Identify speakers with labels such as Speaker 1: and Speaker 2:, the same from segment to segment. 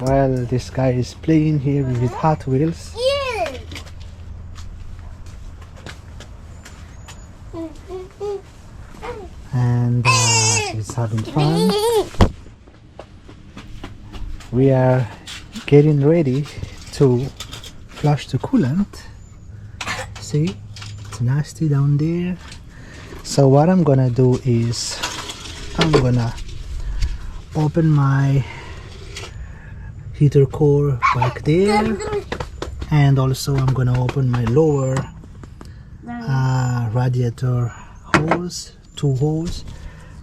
Speaker 1: while this guy is playing here with Hot Wheels. And he's having fun. We are getting ready to flush the coolant. See, it's nasty down there. So what I'm gonna do is I'm gonna open my heater core back there, and also I'm gonna open my lower radiator hose, two hose,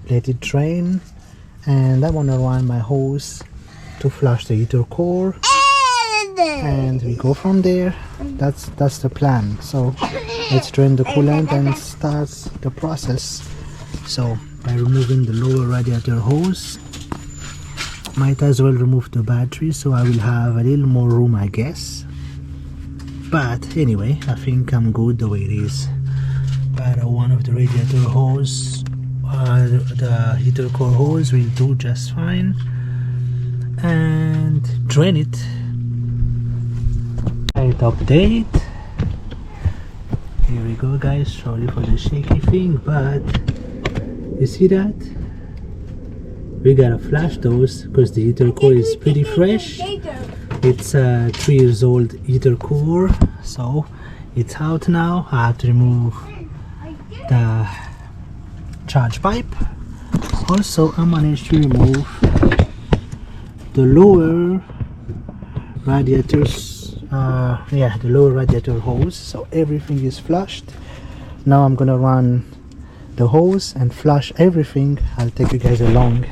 Speaker 1: let it drain, and I want to run my hose to flush the heater core, and we go from there. That's the plan. So let's drain the coolant and start the process. So by removing the lower radiator hose, might as well remove the battery, so I will have a little more room, I guess. But anyway, I think I'm good the way it is. But one of the radiator hose, the heater core hose, will do just fine. And drain it. Right, update. Here we go, guys. Sorry for the shaky thing, but you see that? We gotta flush those because the heater core is pretty fresh. It's a 3 years old heater core, so it's out now. I have to remove the charge pipe. Also, I managed to remove the lower radiators, the lower radiator hose, so everything is flushed. Now I'm gonna run the hose and flush everything. I'll take you guys along.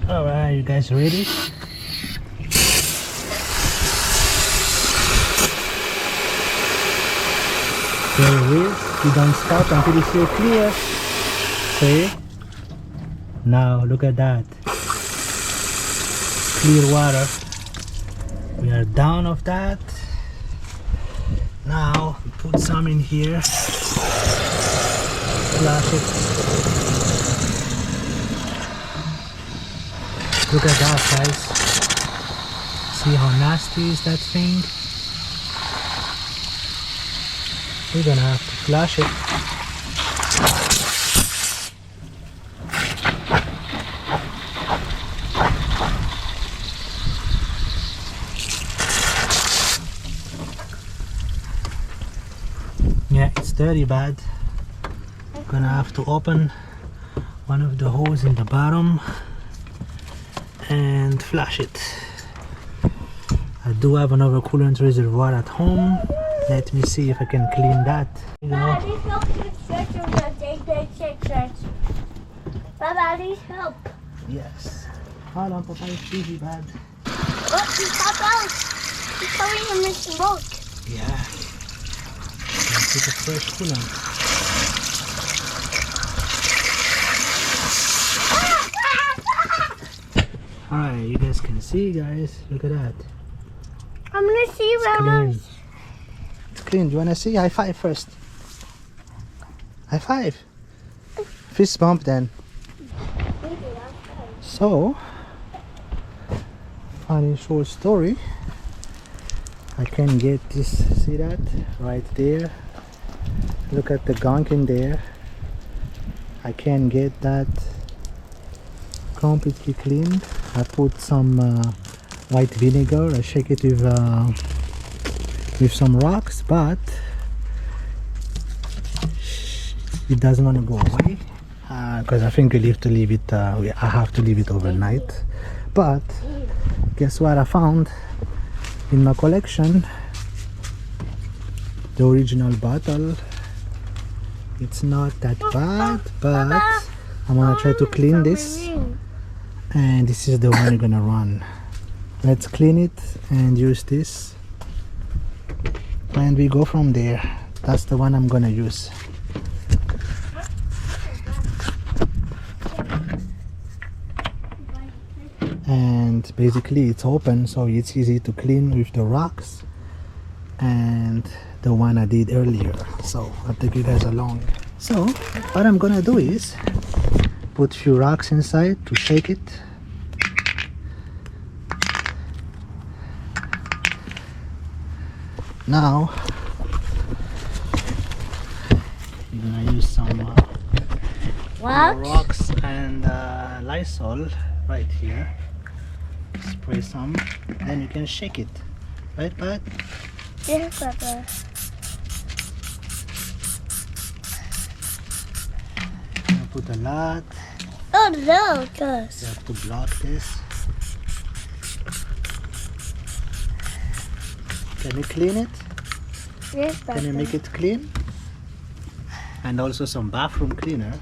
Speaker 1: Alright, you guys ready? There it is. You don't stop until you see it clear. See? Now look at that. Clear water. We are down of that. Now we put some in here. Flush it. Look at that, guys. See how nasty is that thing? We're gonna have to flush it. Yeah, it's dirty bad. Gonna have to open one of the holes in the bottom and flush it. I do have another coolant reservoir at home. Let me see if I can clean that.
Speaker 2: Papa, please help.
Speaker 1: Yes. Hold on, Papa, it's busy bad.
Speaker 2: Oh, he's popped out. He's covering him with smoke.
Speaker 1: Yeah. Put a fresh coolant. Alright, you guys can see, guys. Look at that.
Speaker 2: I'm gonna see where
Speaker 1: Clean. It's clean. Do you wanna see? High five first. High five. Fist bump then. So, funny short story. I can get this. See that? Right there. Look at the gunk in there. I can get that completely clean. I put some white vinegar. I shake it with some rocks, but it doesn't want to go away because I think we have to leave it. I have to leave it overnight. But guess what I found in my collection? The original bottle. It's not that bad, but I'm gonna try to clean this. And this is the one you're gonna run. Let's clean it and use this, and we go from there. That's the one I'm gonna use. And basically it's open, so it's easy to clean with the rocks. and the one I did earlier, so I'll take you guys along. So what I'm gonna do is put a few rocks inside to shake it. Now you're gonna use some rocks and Lysol right here. Spray some, then you can shake it, right, Pat?
Speaker 2: Yes, Papa.
Speaker 1: I put a lot.
Speaker 2: Oh no, Gus.
Speaker 1: You have to block this. Can you clean it?
Speaker 2: Yes, Papa.
Speaker 1: Can you make it clean? And also some bathroom cleaner.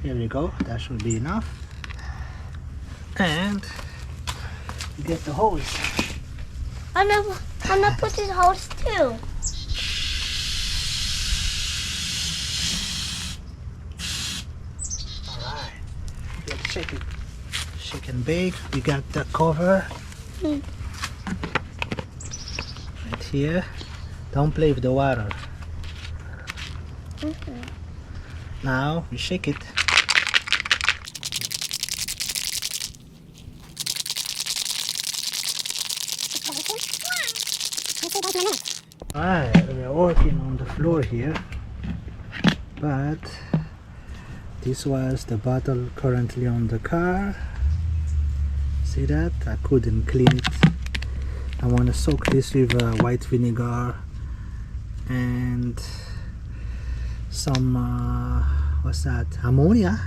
Speaker 1: Here we go, that should be enough. And you get the hose.
Speaker 2: I'm gonna put this hose too.
Speaker 1: Alright, let's shake it. Shake and bake. We got the cover right here. Don't play with the water. Now we shake it. Alright, we are working on the floor here, but this was the bottle currently on the car. See that? I couldn't clean it. I want to soak this with white vinegar and some what's that, ammonia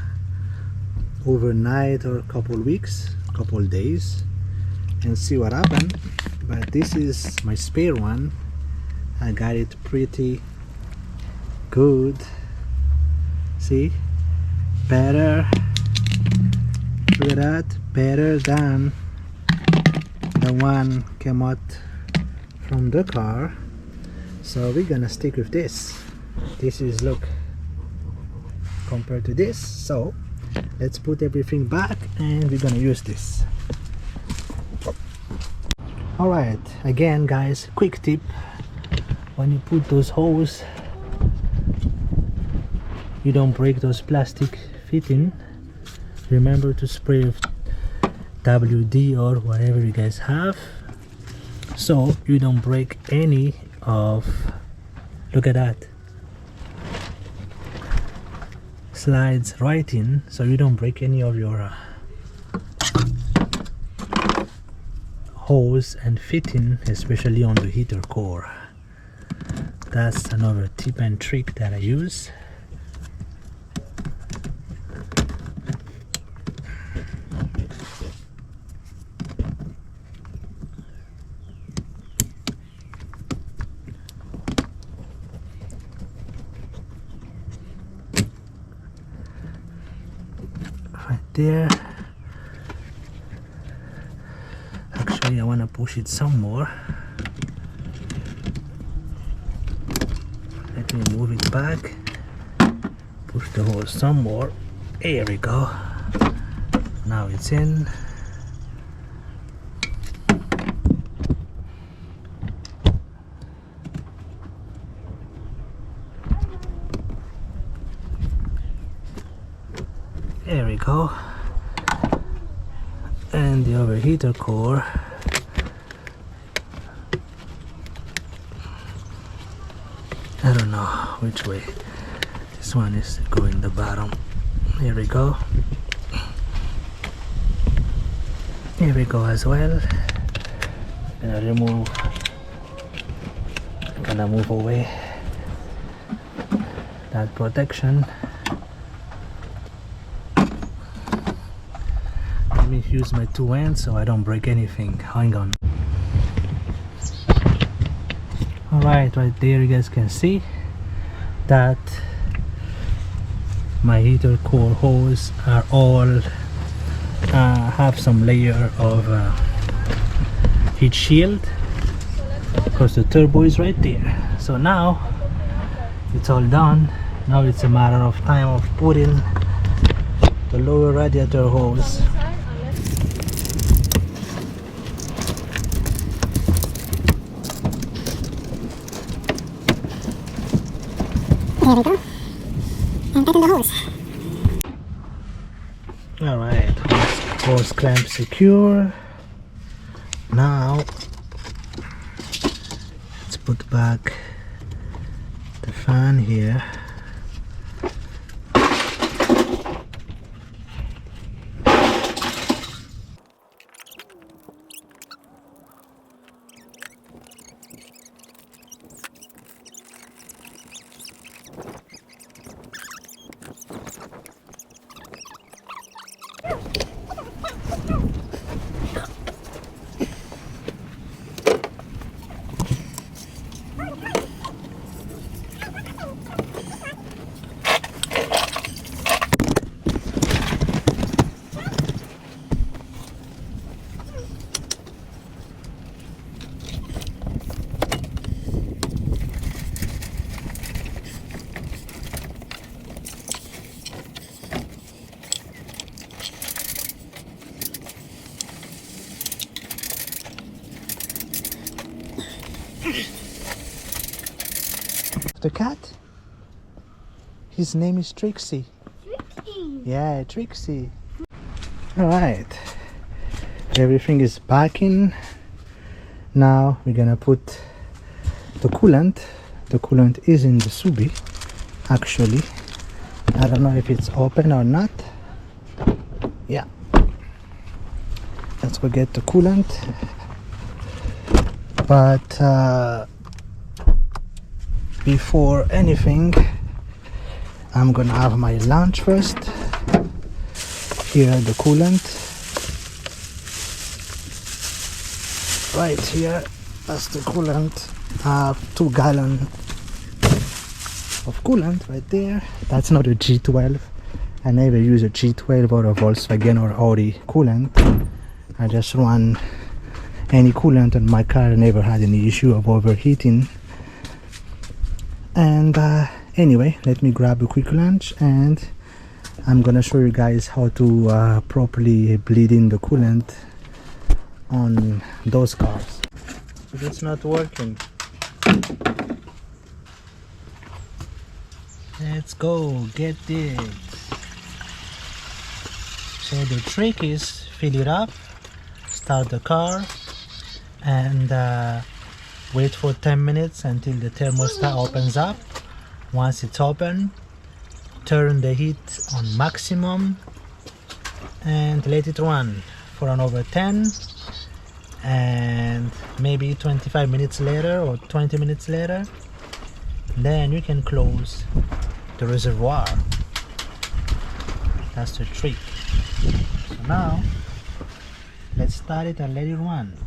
Speaker 1: overnight or a couple weeks, couple days, and see what happened. But this is my spare one. I got it pretty good. See, better, look at that, better than the one came out from the car. So we're gonna stick with this. This is, look, compared to this. So let's put everything back and we're gonna use this. Alright, again guys, quick tip: when you put those holes, you don't break those plastic fitting. Remember to spray with WD or whatever you guys have, so you don't break any of, look at that, slides right in, so you don't break any of your hose and fitting, especially on the heater core. That's another tip and trick that I use. Right there. Actually, I want to push it some more. Let me move it back. Push the hose some more. There we go. Now it's in. There we go. And the overheater core, I don't know which way. This one is going the bottom. Here we go. Here we go as well. Gonna move away that protection. Let me use my two hands so I don't break anything. Hang on. Alright, right there you guys can see that my heater core hose are all have some layer of heat shield, because the turbo is right there. So now it's all done. Now it's a matter of time of putting the lower radiator hose
Speaker 2: Here we go. And tighten the hose.
Speaker 1: Alright, hose clamp secure. Now let's put back the fan here. The cat? His name is Trixie.
Speaker 2: Trixie.
Speaker 1: Yeah, Trixie. Alright. Everything is back in. Now we're gonna put the coolant. The coolant is in the subi, actually. I don't know if it's open or not. Yeah. Let's go get the coolant. But before anything, I'm gonna have my lunch first. Here the coolant. Right here, that's the coolant. I have 2 gallons of coolant right there. That's not a G12. I never use a G12 or a Volkswagen or Audi coolant. I just run any coolant on my car. I never had any issue of overheating. And anyway, let me grab a quick lunch and I'm gonna show you guys how to properly bleed in the coolant on those cars. But it's not working. Let's go get it. So the trick is fill it up, start the car, and wait for 10 minutes until the thermostat opens up. Once it's open, turn the heat on maximum and let it run for an over 10, and maybe 25 minutes later or 20 minutes later, then you can close the reservoir. That's the trick. So now let's start it and let it run.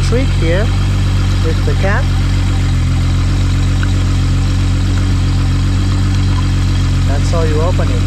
Speaker 1: Trick here with the cap. That's how you open it.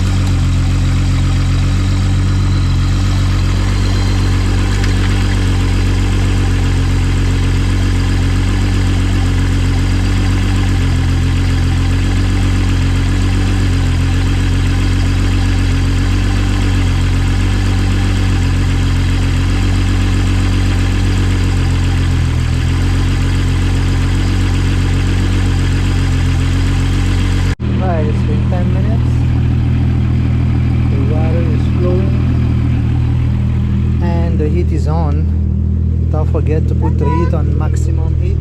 Speaker 1: It's been 10 minutes. The water is flowing and the heat is on. Don't forget to put the heat on maximum heat.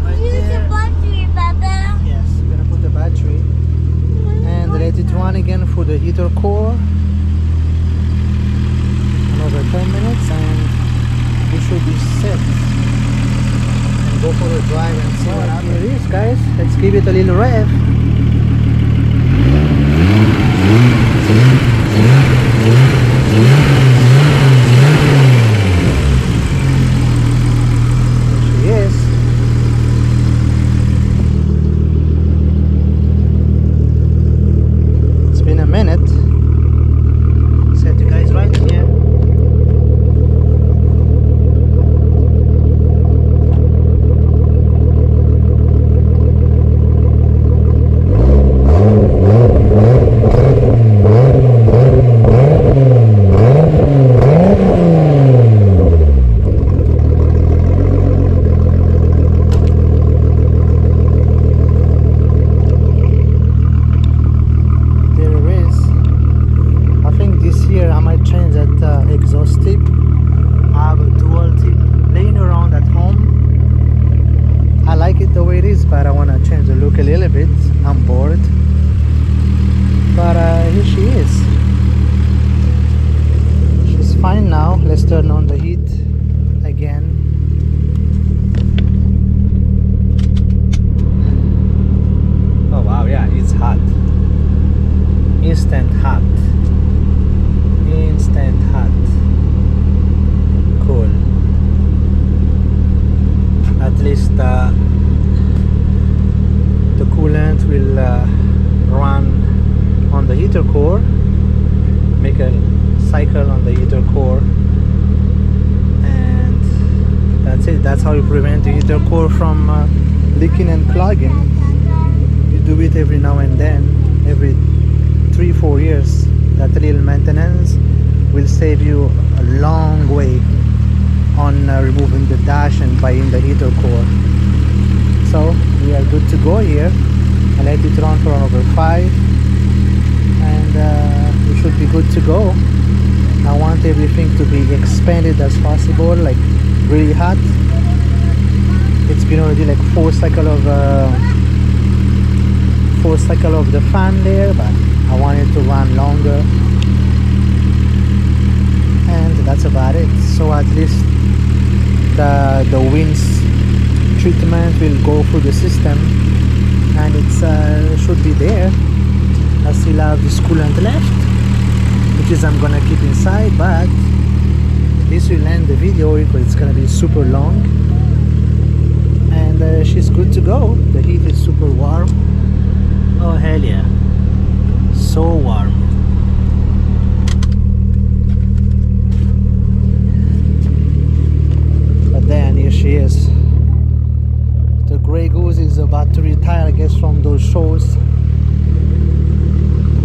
Speaker 1: Right
Speaker 2: Use the
Speaker 1: there.
Speaker 2: battery, Baba.
Speaker 1: Yes, we're gonna put the battery and let it run again for the heater core. Another 10 minutes and we should be set. And go for a drive and see what happens. Here it is, guys. Let's give it a little rev. But I want to change the look a little bit. I'm bored, but here she is. She's fine now. Let's turn on the heat again. Oh wow, yeah, it's hot. Instant hot. Instant hot. Cool. At least the coolant will run on the heater core, make a cycle on the heater core, and that's it. That's how you prevent the heater core from leaking and clogging. You do it every now and then, every 3-4 years. That little maintenance will save you a long way on removing the dash and buying the heater core. So we are good to go here. I let it run for another 5 and we should be good to go. I want everything to be expanded as possible, like really hot. It's been already like 4 cycle of the fan there, but I want it to run longer, and that's about it. So at least the winds treatment will go through the system and it's should be there. I still have this coolant left, which is I'm gonna keep inside, but this will end the video because it's gonna be super long. And she's good to go. The heat is super warm. Oh hell yeah, so warm. But then here she is. The Grey Goose is about to retire, I guess, from those shows.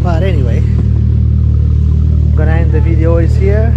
Speaker 1: But anyway, I'm gonna end the video is here.